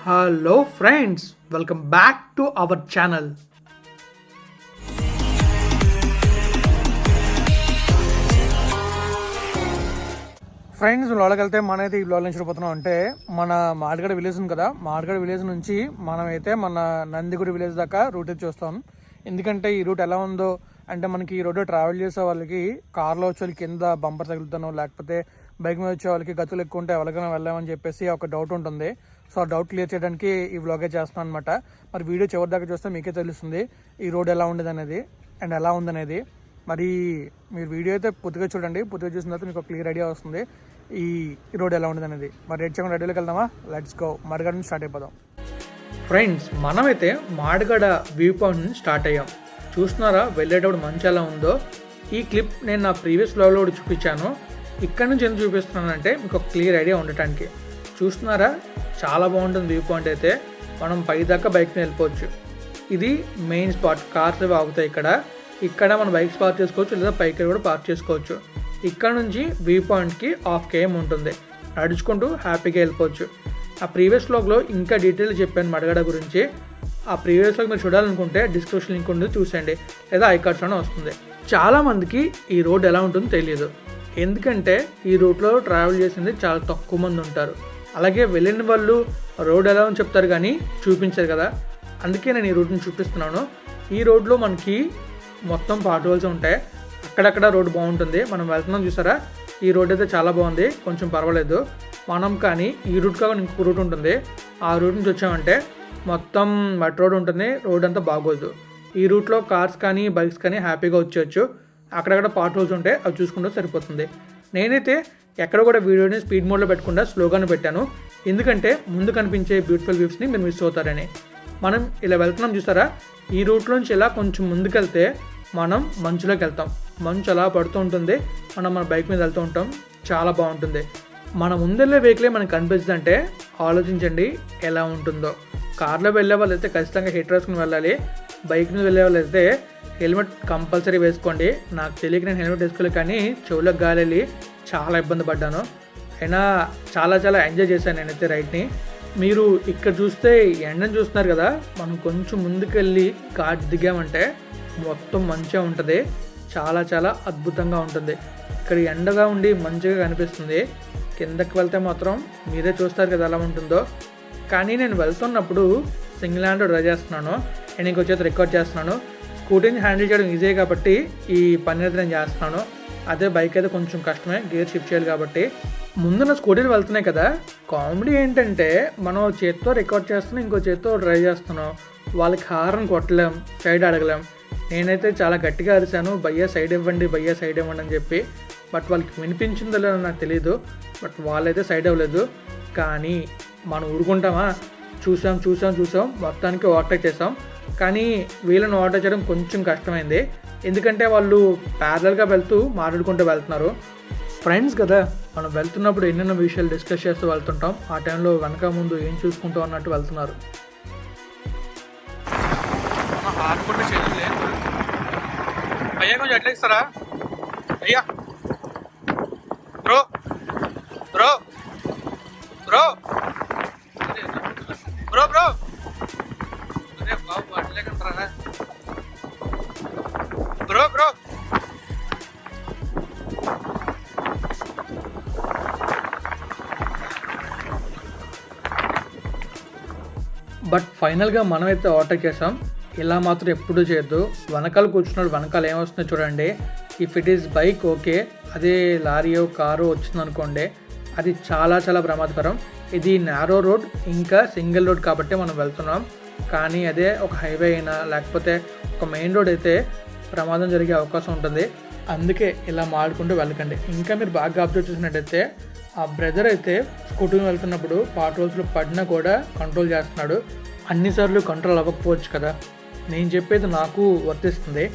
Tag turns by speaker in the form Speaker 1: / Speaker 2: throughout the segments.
Speaker 1: Hello friends, welcome back to our channel. Friends, లోపలికి వెళ్తే మనమైతే ఈ బ్లాగ్ నుంచి చూడబోతున్నాం. అంటే మన మాడగడ విలేజ్ ఉంది కదా, మాడగడ విలేజ్ నుంచి మనమైతే మన నందిగుడి విలేజ్ దాకా రూట్ అయితే చూస్తాం. ఎందుకంటే ఈ రూట్ ఎలా ఉందో అంటే మనకి ఈ రోడ్డు ట్రావెల్ చేసే వాళ్ళకి కార్లో వచ్చే వాళ్ళకి కింద బంపర్ తగులుతానో లేకపోతే బైక్ మీద వచ్చే వాళ్ళకి గతులు ఎక్కువ ఉంటే ఎవరికైనా వెళ్ళామని చెప్పేసి ఒక డౌట్ ఉంటుంది. సో ఆ డౌట్ క్లియర్ చేయడానికి ఈ వ్లాగే చేస్తున్నాను అనమాట. మరి వీడియో చివరి దాకా చూస్తే మీకే తెలుస్తుంది ఈ రోడ్ ఎలా ఉండేది అనేది అండ్ ఎలా ఉందనేది. మరి మీరు వీడియో అయితే పూర్తిగా చూడండి. పూర్తిగా చూసిన తర్వాత మీకు క్లియర్ ఐడియా వస్తుంది ఈ రోడ్ ఎలా ఉండేది అనేది. మరి రెడీలోకి వెళ్దామా? Let's go. మాడగడ నుంచి స్టార్ట్ అయిపోదాం. ఫ్రెండ్స్, మనమైతే మాడగడ వ్యూ పాయింట్ నుంచి స్టార్ట్ అయ్యాం. చూస్తున్నారా వెళ్ళేటప్పుడు మంచి ఎలా ఉందో. ఈ క్లిప్ నేను నా ప్రీవియస్ వ్లాగ్లో కూడా చూపించాను. ఇక్కడ నుంచి ఎందుకు చూపిస్తున్నానంటే మీకు ఒక క్లియర్ ఐడియా ఉండటానికి. చూస్తున్నారా చాలా బాగుంటుంది వ్యూ పాయింట్ అయితే. మనం పై దాకా బైక్ మీద వెళ్ళిపోవచ్చు. ఇది మెయిన్ స్పాట్, కార్స్ అవి ఆగుతాయి ఇక్కడ మనం బైక్స్ పార్క్ చేసుకోవచ్చు లేదా పైకి కూడా పార్క్ చేసుకోవచ్చు. ఇక్కడ నుంచి వ్యూ పాయింట్కి 1/2 km ఉంటుంది. నడుచుకుంటూ హ్యాపీగా వెళ్ళిపోవచ్చు. ఆ ప్రీవియస్ వ్లాగ్లో ఇంకా డీటెయిల్ చెప్పాను మాడగడ గురించి. ఆ ప్రీవియస్ వ్లాగ్ మీరు చూడాలనుకుంటే డిస్క్రిప్షన్ లింక్ ఉంటుంది, చూసండి, లేదా ఐకార్డ్స్లోనే వస్తుంది. చాలామందికి ఈ రోడ్ ఎలా ఉంటుందో తెలియదు. ఎందుకంటే ఈ రూట్లో ట్రావెల్ చేసింది చాలా తక్కువ మంది ఉంటారు. అలాగే వెళ్ళిన వాళ్ళు రోడ్ ఎలా అని చెప్తారు కానీ చూపించారు కదా. అందుకే నేను ఈ రూట్ని చూపిస్తున్నాను. ఈ రోడ్లో మనకి మొత్తం పార్ట్ హోల్స్ ఉంటాయి. అక్కడక్కడ రోడ్ బాగుంటుంది. మనం వెళ్తున్నాం చూసారా, ఈ రోడ్ అయితే చాలా బాగుంది, కొంచెం పర్వాలేదు. మనం కానీ ఈ రూట్ కాకుండా ఇంకొక రూట్ ఉంటుంది. ఆ రూట్ నుంచి వచ్చామంటే మొత్తం మట్ రోడ్ ఉంటుంది. రోడ్ అంతా బాగోదు. ఈ రూట్లో కార్స్ కానీ బైక్స్ కానీ హ్యాపీగా వచ్చేయచ్చు. అక్కడక్కడ పార్ట్ హోల్స్ ఉంటాయి, అవి చూసుకుంటే సరిపోతుంది. నేనైతే ఎక్కడ కూడా వీడియోని స్పీడ్ మోడ్లో పెట్టకుండా స్లోగానే పెట్టాను. ఎందుకంటే ముందు కనిపించే బ్యూటిఫుల్ వ్యూస్ని మీరు మిస్ అవుతారని. మనం ఇలా వెళ్తున్నాం చూసారా, ఈ రూట్లోంచి ఇలా కొంచెం ముందుకెళ్తే మనం మంచులోకి వెళ్తాం. మంచు అలా పడుతూ ఉంటుంది. మనం మన బైక్ మీద వెళ్తూ ఉంటాం. చాలా బాగుంటుంది. మన ముందెళ్ళే వెహికలే మనకు కనిపిస్తుంది అంటే ఆలోచించండి ఎలా ఉంటుందో. కార్లో వెళ్ళే వాళ్ళు అయితే ఖచ్చితంగా హెడ్ వేసుకుని వెళ్ళాలి. బైక్ మీద వెళ్ళే వాళ్ళు అయితే హెల్మెట్ కంపల్సరీ వేసుకోండి. నాకు తెలియక నేను హెల్మెట్ వేసుకోలేదు, కానీ చెవులకు గాలి వెళ్ళి చాలా ఇబ్బంది పడ్డాను. అయినా చాలా ఎంజాయ్ చేశాను నేనైతే రైడ్ని. మీరు ఇక్కడ చూస్తే ఎండను చూస్తున్నారు కదా, మనం కొంచెం ముందుకెళ్ళి ఘాట్ దిగామంటే మొత్తం మంచిగా ఉంటుంది. చాలా అద్భుతంగా ఉంటుంది. ఇక్కడ ఎండగా ఉండి మంచిగా కనిపిస్తుంది. కిందకి వెళ్తే మాత్రం మీరే చూస్తారు కదా ఎలా ఉంటుందో. కానీ నేను వెళ్తున్నప్పుడు సింగిల్ హ్యాండ్ డ్రైవ్ చేస్తున్నాను. నేను ఇంకో చేతి రికార్డ్ చేస్తున్నాను. స్కూటీని హ్యాండిల్ చేయడం ఈజీ కాబట్టి ఈ పని అయితే నేను చేస్తున్నాను. అదే బైక్ అయితే కొంచెం కష్టమే, గేర్ షిఫ్ట్ చేయాలి కాబట్టి. ముందున్న స్కూటీలు వెళ్తున్నాయి కదా, కామెడీ ఏంటంటే మనం చేత్తో రికార్డ్ చేస్తున్నాం, ఇంకో చేత్తో డ్రైవ్ చేస్తున్నాం. వాళ్ళకి హారన్ కొట్టలేం, సైడ్ అడగలేం. నేనైతే చాలా గట్టిగా అరిశాను, భయ్యా సైడ్ ఇవ్వండి అని చెప్పి. బట్ వాళ్ళకి వినిపించిందో లేదో నాకు తెలియదు. బట్ వాళ్ళైతే సైడ్ అవ్వలేదు. కానీ మనం ఊరుకుంటామా? చూసాం మొత్తానికి ఓవర్టేక్ చేసాం. కానీ వీళ్ళని ఓవర్టేక్ చేయడం కొంచెం కష్టమైంది. ఎందుకంటే వాళ్ళు ప్యారలల్గా వెళ్తూ మాట్లాడుకుంటూ వెళ్తున్నారు. ఫ్రెండ్స్ కదా, మనం వెళ్తున్నప్పుడు ఎన్నెన్నో విషయాలు డిస్కస్ చేస్తూ వెళ్తుంటాం. ఆ టైంలో వెనక ముందు ఏం చూసుకుంటాం అన్నట్టు వెళ్తున్నారు. అయ్యా కొంచెం ఎట్లా ఇస్తారా అయ్యా? Bro bro bro bro bro అరే బాబు అట్లేకంటారా బ్రో బ్రో. బట్ ఫైనల్గా మనమైతే ఓవర్టేక్ చేసాం. ఇలా మాత్రం ఎప్పుడూ చేయొద్దు. వెనకాల కూర్చున్నాడు, వెనకాల ఏమొస్తుందో చూడండి. If it is bike okay, అదే లారీయో కారు వచ్చిందనుకోండి, అది చాలా ప్రమాదకరం. ఇది నారో రోడ్, ఇంకా సింగిల్ రోడ్ కాబట్టి మనం వెళ్తున్నాం. కానీ అదే ఒక హైవే అయినా లేకపోతే ఒక మెయిన్ రోడ్ అయితే ప్రమాదం జరిగే అవకాశం ఉంటుంది. అందుకే ఇలా మాడుకుంటూ వెళ్ళకండి. ఇంకా మీరు బాగా అబ్జర్వ్ చేసినట్టయితే ఆ బ్రదర్ అయితే స్కూటీని వెళ్తున్నప్పుడు పార్ట్ హోల్స్లో పడినా కూడా కంట్రోల్ చేస్తున్నాడు. అన్నిసార్లు కంట్రోల్ అవ్వకపోవచ్చు కదా. నేను చెప్పేది నాకు వర్తిస్తుంది,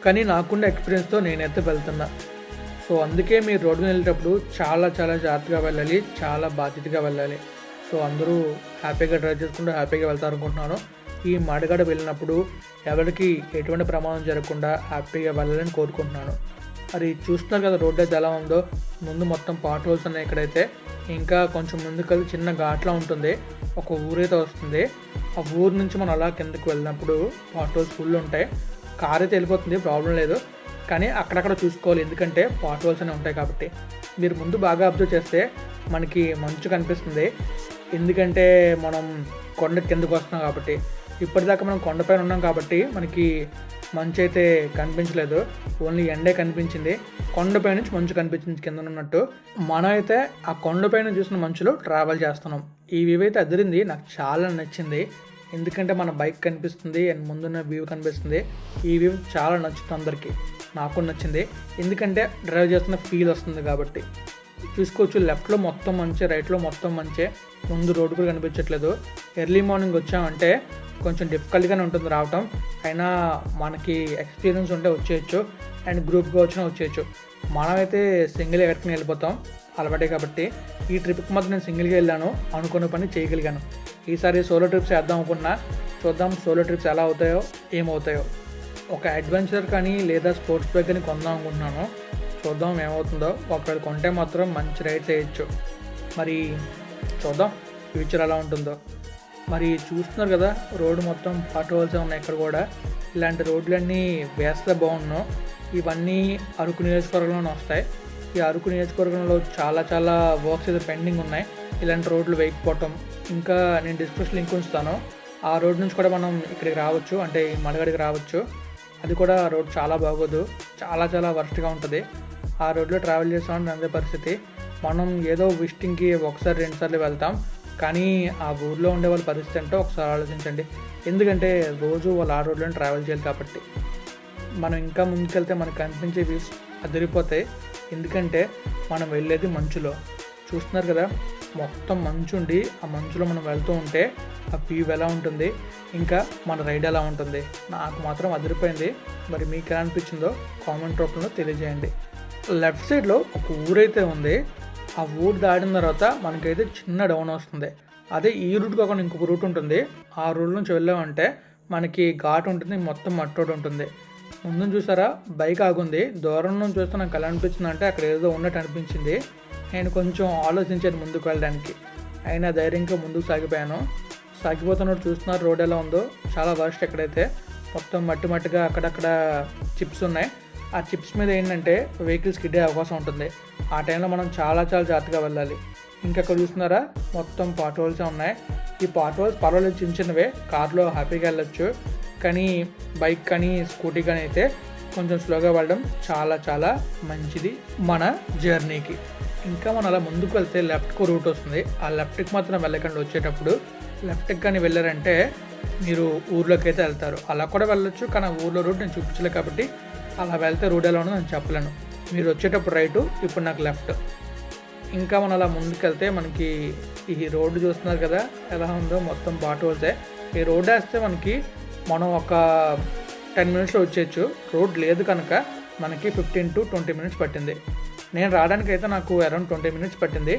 Speaker 1: కానీ నాకున్న ఎక్స్పీరియన్స్తో నేనైతే వెళ్తున్నా. సో అందుకే మీరు రోడ్డు మీద వెళ్ళేటప్పుడు చాలా జాగ్రత్తగా వెళ్ళాలి, చాలా బాధ్యతగా వెళ్ళాలి. సో అందరూ హ్యాపీగా డ్రైవ్ చేసుకుంటూ హ్యాపీగా వెళ్తారు అనుకుంటున్నాను. ఈ మాడగడ వెళ్ళినప్పుడు ఎవరికి ఎటువంటి ప్రమాదం జరగకుండా హ్యాపీగా వెళ్ళాలని కోరుకుంటున్నాను. మరి చూస్తున్నారు కదా రోడ్డు అయితే ఎలా ఉందో. ముందు మొత్తం పాట్ హోల్స్ ఉన్నాయి ఇక్కడైతే. ఇంకా కొంచెం ముందుకెళ్ళి చిన్న ఘాట్లా ఉంటుంది, ఒక ఊరైతే వస్తుంది. ఆ ఊరు నుంచి మనం అలా కిందకి వెళ్ళినప్పుడు పాట్ హోల్స్ ఫుల్ ఉంటాయి. కార్ అయితే వెళ్ళిపోతుంది, ప్రాబ్లం లేదు, కానీ అక్కడక్కడ చూసుకోవాలి ఎందుకంటే పాట్ హోల్స్ అనేవి ఉంటాయి కాబట్టి. మీరు ముందు బాగా అబ్జర్వ్ చేస్తే మనకి మంచు కనిపిస్తుంది, ఎందుకంటే మనం కొండ కిందకు వస్తున్నాం కాబట్టి. ఇప్పటిదాకా మనం కొండపైన ఉన్నాం కాబట్టి మనకి మంచు అయితే కనిపించలేదు, ఓన్లీ ఎండే కనిపించింది. కొండపై నుంచి మంచు కనిపించింది కింద ఉన్నట్టు. మనం అయితే ఆ కొండపైన చూసిన మంచులో ట్రావెల్ చేస్తున్నాం. ఈ వ్యూ అయితే అదిరింది, నాకు చాలా నచ్చింది. ఎందుకంటే మన బైక్ కనిపిస్తుంది అండ్ ముందున్న వ్యూ కనిపిస్తుంది. ఈ వ్యూ చాలా నచ్చుతుంది అందరికీ, నాకు నచ్చింది. ఎందుకంటే డ్రైవ్ చేస్తున్న ఫీల్ వస్తుంది కాబట్టి. చూసుకోవచ్చు, లెఫ్ట్లో మొత్తం మంచే, రైట్లో మొత్తం మంచే, ముందు రోడ్డు కూడా కనిపించట్లేదు. ఎర్లీ మార్నింగ్ వచ్చామంటే కొంచెం డిఫికల్ట్గానే ఉంటుంది రావటం, అయినా మనకి ఎక్స్పీరియన్స్ ఉంటే వచ్చేయచ్చు అండ్ గ్రూప్గా వచ్చినా వచ్చేయచ్చు. మనమైతే సింగిల్ ఎక్కడికి వెళ్ళిపోతాం అలవాటే కాబట్టి. ఈ ట్రిప్కి మాత్రం నేను సింగిల్గా వెళ్ళాను, అనుకున్న పని చేయగలిగాను. ఈసారి సోలో ట్రిప్స్ వేద్దాం అనుకున్నా, చూద్దాం సోలో ట్రిప్స్ ఎలా అవుతాయో ఏమవుతాయో. ఒక అడ్వెంచర్ కానీ లేదా స్పోర్ట్స్ బైక్ కానీ కొందాం అనుకుంటున్నాను, చూద్దాం ఏమవుతుందో. ఒకవేళ కొంటే మాత్రం మంచి రైడ్స్ వేయచ్చు, మరి చూద్దాం ఫ్యూచర్ ఎలా ఉంటుందో. మరి చూస్తున్నారు కదా రోడ్డు మొత్తం పాట్ హోల్సే ఉన్నాయి ఇక్కడ కూడా. ఇలాంటి రోడ్లన్నీ వేస్తే బాగున్నాం. ఇవన్నీ అరకు నియోజకవర్గంలోనే వస్తాయి. ఈ అరకు నియోజకవర్గంలో చాలా చాలా వర్క్స్ అయితే పెండింగ్ ఉన్నాయి, ఇలాంటి రోడ్లు వేయకపోవటం. ఇంకా నేను డిస్క్రిప్షన్ లింక్ ఉంచుతాను, ఆ రోడ్ నుంచి కూడా మనం ఇక్కడికి రావచ్చు, అంటే ఈ మడగడికి రావచ్చు. అది కూడా రోడ్ చాలా బాగోదు, చాలా చాలా వర్స్ట్గా ఉంటుంది. ఆ రోడ్లో ట్రావెల్ చేస్తామని అందే పరిస్థితి. మనం ఏదో విజిటింగ్కి ఒకసారి 2 సార్లు వెళ్తాం, కానీ ఆ ఊర్లో ఉండే వాళ్ళ పరిస్థితి అంటే ఒకసారి ఆలోచించండి. ఎందుకంటే రోజు వాళ్ళు ఆ రోడ్లోనే ట్రావెల్ చేయాలి కాబట్టి. మనం ఇంకా ముందుకెళ్తే మనకు కనిపించే వ్యూస్ అదిరిపోతాయి, ఎందుకంటే మనం వెళ్ళేది మంచులో. చూస్తున్నారు కదా మొత్తం మంచు ఉండి, ఆ మంచులో మనం వెళ్తూ ఉంటే ఆ వ్యూ ఎలా ఉంటుంది, ఇంకా మన రైడ్ ఎలా ఉంటుంది. నాకు మాత్రం అదిరిపోయింది. మరి మీకు ఎలా అనిపించిందో కామెంట్ రూపంలో తెలియజేయండి. లెఫ్ట్ సైడ్లో ఒక ఊరైతే ఉంది, ఆ ఊరు దాటిన తర్వాత మనకైతే చిన్న డౌన్ వస్తుంది. అదే ఈ రూట్ కాకుండా ఇంకొక రూట్ ఉంటుంది, ఆ రూట్ నుంచి వెళ్ళామంటే మనకి ఘాట్ ఉంటుంది, మొత్తం మట్టి రోడ్ ఉంటుంది. ముందు చూసారా బైక్ ఆగుంది, దూరం నుంచి చూస్తే నాకు ఎలా అనిపించింది అంటే అక్కడ ఏదో ఉన్నట్టు అనిపించింది. నేను కొంచెం ఆలోచించాను ముందుకు వెళ్ళడానికి, అయినా ధైర్యంగా ముందుకు సాగిపోయాను. సాగిపోతున్నట్టు చూస్తున్నారు రోడ్ ఎలా ఉందో, చాలా వర్స్ట్. ఎక్కడైతే మొత్తం మట్టి మట్టిగా అక్కడక్కడ చిప్స్ ఉన్నాయి. ఆ చిప్స్ మీద ఏంటంటే వెహికల్స్ కిడ్డే అవకాశం ఉంటుంది. ఆ టైంలో మనం చాలా చాలా జాగ్రత్తగా వెళ్ళాలి. ఇంకా అక్కడ చూస్తున్నారా మొత్తం పాట్ హోల్సే ఉన్నాయి. ఈ పాట్ హోల్స్ పర్వాలేదు, చిన్న చిన్నవే, కార్లో హ్యాపీగా వెళ్ళొచ్చు. కానీ బైక్ కానీ స్కూటీ కానీ అయితే కొంచెం స్లోగా వెళ్ళడం చాలా చాలా మంచిది మన జర్నీకి. ఇంకా మనం అలా ముందుకు వెళ్తే లెఫ్ట్కు రూట్ వస్తుంది, ఆ లెఫ్ట్కి మాత్రం వెళ్ళకండి. వచ్చేటప్పుడు లెఫ్ట్కి కానీ వెళ్ళారంటే మీరు ఊర్లోకి అయితే వెళ్తారు. అలా కూడా వెళ్ళొచ్చు, కానీ ఊర్లో రూట్ నేను చూపించలేదు కాబట్టి అలా వెళ్తే రూట్ ఎలా ఉందో నేను చెప్పలేను. మీరు వచ్చేటప్పుడు రైటు, ఇప్పుడు నాకు లెఫ్ట్. ఇంకా మనం అలా ముందుకెళ్తే మనకి ఈ రోడ్డు చూస్తున్నారు కదా ఎలా ఉందో, మొత్తం పాట్ హోల్సే. ఈ రోడ్ వేస్తే మనం ఒక 10 మినిట్స్లో వచ్చేయచ్చు. రోడ్ లేదు కనుక మనకి 15 to 20 మినిట్స్ పట్టింది. నేను రావడానికి అయితే నాకు అరౌండ్ 20 మినిట్స్ పట్టింది,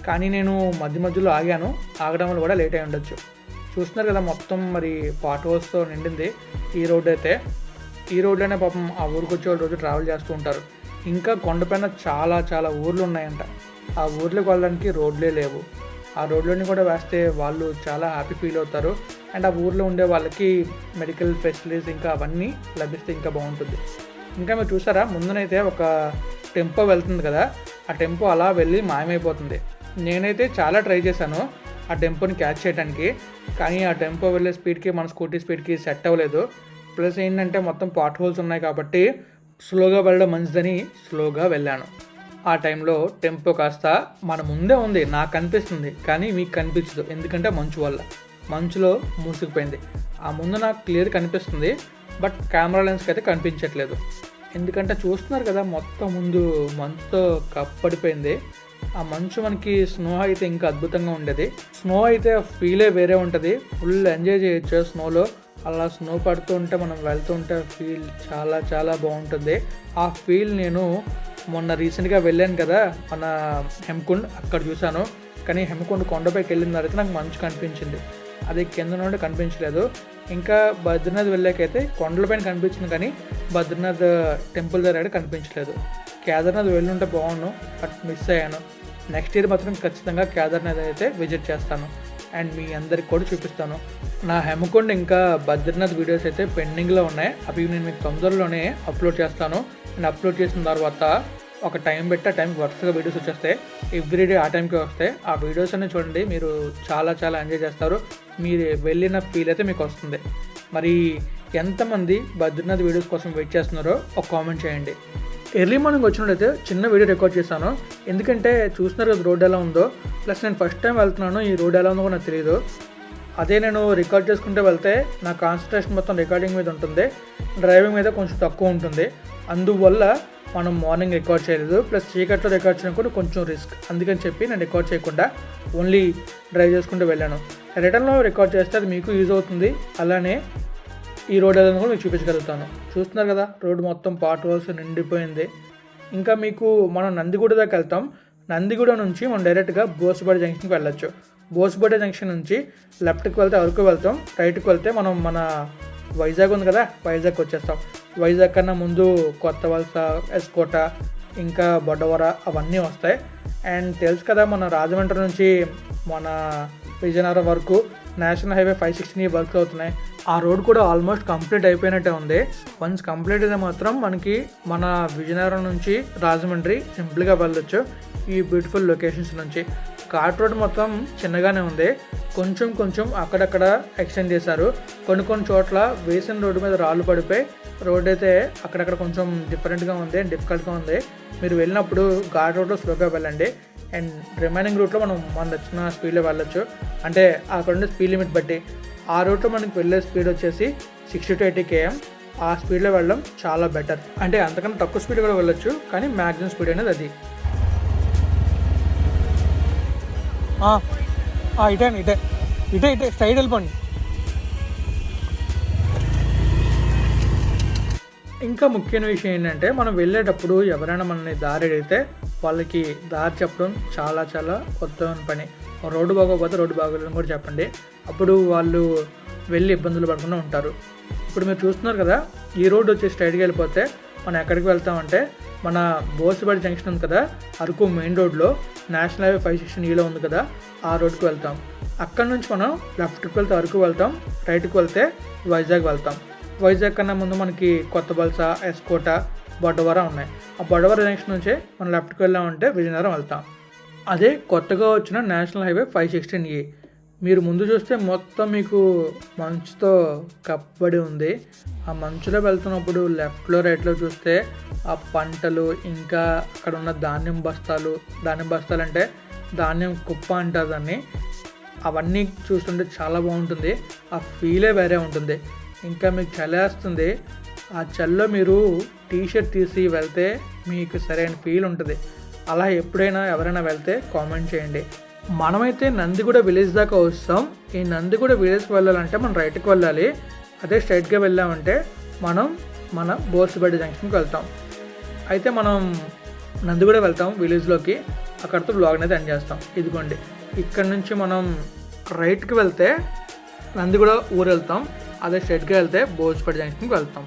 Speaker 1: కానీ నేను మధ్యలో ఆగాను, ఆగడం వల్ల కూడా లేట్ అయి ఉండొచ్చు. చూస్తున్నారు కదా మొత్తం మరి పాట్ హోల్స్తో నిండింది ఈ రోడ్ అయితే. ఈ రోడ్లోనే పాపం ఆ ఊరికి వచ్చే వాళ్ళు రోజు ట్రావెల్ చేస్తూ ఉంటారు. ఇంకా కొండపైన చాలా చాలా ఊర్లు ఉన్నాయంట, ఆ ఊర్లోకి వెళ్ళడానికి రోడ్లే లేవు. ఆ రోడ్లోని కూడా వేస్తే వాళ్ళు చాలా హ్యాపీ ఫీల్ అవుతారు. అండ్ ఆ ఊర్లో ఉండే వాళ్ళకి మెడికల్ ఫెసిలిటీస్ ఇంకా అవన్నీ లభిస్తే ఇంకా బాగుంటుంది. ఇంకా మీరు చూసారా ముందునైతే ఒక టెంపో వెళ్తుంది కదా, ఆ టెంపో అలా వెళ్ళి మాయమైపోతుంది. నేనైతే చాలా ట్రై చేశాను ఆ టెంపోని క్యాచ్ చేయడానికి, కానీ ఆ టెంపో వెళ్ళే స్పీడ్కి మన స్కూటీ స్పీడ్కి సెట్ అవ్వలేదు. ప్లస్ ఏంటంటే మొత్తం పాట్ హోల్స్ ఉన్నాయి కాబట్టి స్లోగా వెళ్ళడం మంచిదని స్లోగా వెళ్ళాను. ఆ టైంలో టెంపో కాస్త మన ముందే ఉంది, నాకు కనిపిస్తుంది కానీ మీకు కనిపించదు, ఎందుకంటే మంచులో మూసుకుపోయింది. ఆ ముందు నాకు క్లియర్ కనిపిస్తుంది, బట్ కెమెరా లెన్స్కి అయితే కనిపించట్లేదు. ఎందుకంటే చూస్తున్నారు కదా మొత్తం ముందు మంచుతో కప్పడిపోయింది. ఆ మంచు మనకి స్నో అయితే ఇంకా అద్భుతంగా ఉండేది. స్నో అయితే ఫీలే వేరే ఉంటుంది, ఫుల్ ఎంజాయ్ చేయొచ్చు స్నోలో. అలా స్నో పడుతూ ఉంటే మనం వెళ్తూ ఉంటే ఫీల్ చాలా చాలా బాగుంటుంది. ఆ ఫీల్ నేను మొన్న రీసెంట్గా వెళ్ళాను కదా మన హెమ్కుండ్, అక్కడ చూశాను. కానీ హెమ్కుండ్ కొండపైకి వెళ్ళిన తర్వాత నాకు మంచు కనిపించింది. అది కింద నుండి కనిపించలేదు. ఇంకా బద్రీనాథ్ వెళ్ళాకైతే కొండలపైన కనిపించింది కానీ బద్రీనాథ్ టెంపుల్ దగ్గర కనిపించలేదు. కేదార్నాథ్ వెళ్ళుంటే బాగున్నాను, బట్ మిస్ అయ్యాను. నెక్స్ట్ ఇయర్ మాత్రం ఖచ్చితంగా కేదార్నాథ్ అయితే విజిట్ చేస్తాను అండ్ మీ అందరికి కూడా చూపిస్తాను. నా హెమకొండ ఇంకా బద్రీనాథ్ వీడియోస్ అయితే పెండింగ్లో ఉన్నాయి. అవి నేను మీకు తొందరలోనే అప్లోడ్ చేస్తాను. నేను అప్లోడ్ చేసిన తర్వాత ఒక టైం పెట్టి ఆ టైంకి వరుసగా వీడియోస్ వచ్చేస్తాయి. ఎవ్రీడే ఆ టైంకి వస్తాయి. ఆ వీడియోస్ అన్ని చూడండి, మీరు చాలా చాలా ఎంజాయ్ చేస్తారు. మీరు వెళ్ళిన ఫీల్ అయితే మీకు వస్తుంది. మరి ఎంతమంది బద్రీనాథ్ వీడియోస్ కోసం వెయిట్ చేస్తున్నారో ఒక కామెంట్ చేయండి. ఎర్లీ మార్నింగ్ వచ్చినట్టయితే చిన్న వీడియో రికార్డ్ చేశాను, ఎందుకంటే చూస్తున్నారు కదా రోడ్ ఎలా ఉందో. ప్లస్ నేను ఫస్ట్ టైం వెళ్తున్నాను, ఈ రోడ్ ఎలా ఉందో నాకు తెలియదు. అదే నేను రికార్డ్ చేసుకుంటే వెళ్తే నా కాన్సన్ట్రేషన్ మొత్తం రికార్డింగ్ మీద ఉంటుంది, డ్రైవింగ్ మీద కొంచెం తక్కువ ఉంటుంది. అందువల్ల మనం మార్నింగ్ రికార్డ్ చేయలేదు. ప్లస్ చీకట్లో రికార్డ్ చేయడం కూడా కొంచెం రిస్క్, అందుకని చెప్పి నేను రికార్డ్ చేయకుండా ఓన్లీ డ్రైవ్ చేసుకుంటూ వెళ్ళాను. రిటర్న్లో రికార్డ్ చేస్తే అది మీకు యూజ్ అవుతుంది. అలానే ఈ రోడ్ ఏదైనా కూడా మీకు చూపించగలుగుతాను. చూస్తున్నారు కదా రోడ్డు మొత్తం పాట్ హోల్స్ నిండిపోయింది. ఇంకా మీకు మనం నందిగూడ దాకా వెళ్తాం. నందిగూడ నుంచి మనం డైరెక్ట్గా బోసుబడి జంక్షన్కి వెళ్ళొచ్చు. బోసుబడి జంక్షన్ నుంచి లెఫ్ట్కి వెళ్తే అరకు వెళ్తాం, రైట్కి వెళ్తే మనం మన వైజాగ్ ఉంది కదా, వైజాగ్ వచ్చేస్తాం. వైజాగ్ కన్నా ముందు కొత్త వలస, ఎస్కోట, ఇంకా బొడ్డవర అవన్నీ వస్తాయి. అండ్ తెలుసు కదా మన రాజమండ్రి నుంచి మన విజయనగరం వరకు నేషనల్ హైవే 516 వర్క్స్ అవుతున్నాయి. ఆ రోడ్ కూడా ఆల్మోస్ట్ కంప్లీట్ అయిపోయినట్టే ఉంది. వన్స్ కంప్లీట్ అయితే మాత్రం మనకి మన విజయనగరం నుంచి రాజమండ్రి సింపుల్గా వెళ్ళొచ్చు ఈ బ్యూటిఫుల్ లొకేషన్స్ నుంచి. ఘాట్ రోడ్ మొత్తం చిన్నగానే ఉంది, కొంచెం కొంచెం అక్కడక్కడ ఎక్స్టెండ్ చేశారు. కొన్ని చోట్ల వేసిన రోడ్డు మీద రాళ్ళు పడిపోయి రోడ్ అయితే అక్కడక్కడ కొంచెం డిఫరెంట్గా ఉంది, డిఫికల్ట్గా ఉంది. మీరు వెళ్ళినప్పుడు ఘాట్ రోడ్లో స్లోగా వెళ్ళండి. అండ్ రిమైనింగ్ రూట్లో మనం నచ్చిన స్పీడ్లో వెళ్ళొచ్చు. అంటే అక్కడ ఉండే స్పీడ్ లిమిట్ బట్టి ఆ రూట్లో మనకి వెళ్ళే స్పీడ్ వచ్చేసి 60 to 80 km. ఆ స్పీడ్లో వెళ్ళడం చాలా బెటర్. అంటే అంతకన్నా తక్కువ స్పీడ్ కూడా వెళ్ళొచ్చు, కానీ మ్యాక్సిమం స్పీడ్ అనేది అది. ఇటే ఇటే ఇటే ఇటే స్ట్రైట్ వెళ్ళిపోండి. ఇంకా ముఖ్యమైన విషయం ఏంటంటే మనం వెళ్ళేటప్పుడు ఎవరైనా మనల్ని దారి అడిగితే వాళ్ళకి దారి చెప్పడం చాలా చాలా ఉత్తమమైన పని. రోడ్డు బాగోకపోతే రోడ్డు బాగోలేదని కూడా చెప్పండి, అప్పుడు వాళ్ళు వెళ్ళి ఇబ్బందులు పడకుండా ఉంటారు. ఇప్పుడు మీరు చూస్తున్నారు కదా, ఈ రోడ్డు వచ్చి స్ట్రైట్గా వెళ్ళిపోతే మనం ఎక్కడికి వెళ్తామంటే మన బోసుబడి జంక్షన్ ఉంది కదా, అరకు మెయిన్ రోడ్లో నేషనల్ హైవే 516 ఉంది కదా, ఆ రోడ్కి వెళ్తాం. అక్కడ నుంచి మనం లెఫ్ట్కి వెళ్తే అరకు వెళ్తాం, రైట్కి వెళ్తే వైజాగ్ వెళ్తాం. వైజాగ్ కన్నా ముందు మనకి కొత్త వలస, ఎస్కోట, బొడ్డవర ఉన్నాయి. ఆ బొడ్డవర జంక్షన్ నుంచే మనం లెఫ్ట్కి వెళ్ళామంటే విజయనగరం వెళ్తాం. అదే కొత్తగా వచ్చిన నేషనల్ హైవే 516A. మీరు ముందు చూస్తే మొత్తం మీకు మంచుతో కప్పబడి ఉంది. ఆ మంచులో వెళ్తున్నప్పుడు లెఫ్ట్లో రైట్లో చూస్తే ఆ పంటలు, ఇంకా అక్కడ ఉన్న ధాన్యం బస్తాలు అంటే ధాన్యం కుప్ప అంటారు దాన్ని, అవన్నీ చూస్తుంటే చాలా బాగుంటుంది. ఆ ఫీలే వేరే ఉంటుంది. ఇంకా మీకు చలేస్తుంది, ఆ చలిలో మీరు టీషర్ట్ తీసి వెళ్తే మీకు సరైన ఫీల్ ఉంటుంది. అలా ఎప్పుడైనా ఎవరైనా వెళ్తే కామెంట్ చేయండి. మనమైతే నందిగూడ విలేజ్ దాకా వస్తాం. ఈ నందిగూడ విలేజ్కి వెళ్ళాలంటే మనం రైట్కి వెళ్ళాలి. అదే స్ట్రైట్గా వెళ్ళామంటే మనం మన బోసుబడి జంక్షన్కి వెళ్తాం. అయితే మనం నందిగూడ వెళ్తాం విలేజ్లోకి, అక్కడితో బ్లాగ్ అనేది ఎండ్ చేస్తాం. ఇదిగోండి, ఇక్కడ నుంచి మనం రైట్కి వెళ్తే నందిగూడ ఊరు వెళ్తాం, అదే స్ట్రైట్గా వెళ్తే బోసుబడి జంక్షన్కి వెళ్తాం.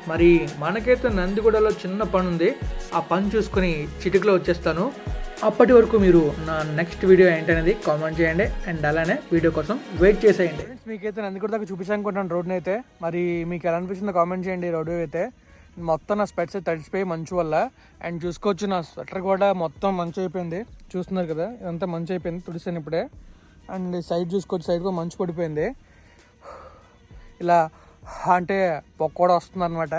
Speaker 1: మరి మనకైతే నందిగూడలో చిన్న పని ఉంది, ఆ పని చూసుకొని చిటికలో వచ్చేస్తాను. అప్పటి వరకు మీరు నా నెక్స్ట్ వీడియో ఏంటనేది కామెంట్ చేయండి. అండ్ అలానే వీడియో కోసం వెయిట్ చేసేయండి. మీకైతే నందిగూడ దాకా చూపించాలనుకుంటున్నాను రోడ్ని అయితే. మరి మీకు ఎలా అనిపిస్తుందో కామెంట్ చేయండి. రోడ్డు అయితే మొత్తం నా స్పెట్స్ తడిచిపోయి మంచు వల్ల. అండ్ చూసుకోవచ్చు నా స్వెటర్ కూడా మొత్తం మంచు అయిపోయింది. చూస్తున్నారు కదా, ఇదంతా మంచు అయిపోయింది, తుడిసాను ఇప్పుడే. అండ్ సైడ్ చూసుకోవచ్చు, సైడ్ కూడా మంచు పడిపోయింది. ఇలా అంటే పొక్క కూడా వస్తుంది అనమాట.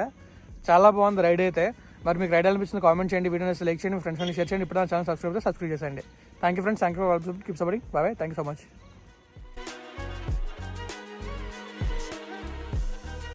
Speaker 1: చాలా బాగుంది రైడ్ అయితే. మరి మీకు రైడ్ అనిపిస్తుంది కామెంట్ చేయండి, వీడియోని లైక్ చేయండి, ఫ్రెండ్స్ షేర్ చేయండి. ఇప్పుడు నా ఛానల్ సబ్స్క్రైబ్ చేసేయండి. Thank you friends, thank you for keep supporting. Bye, thank you so much.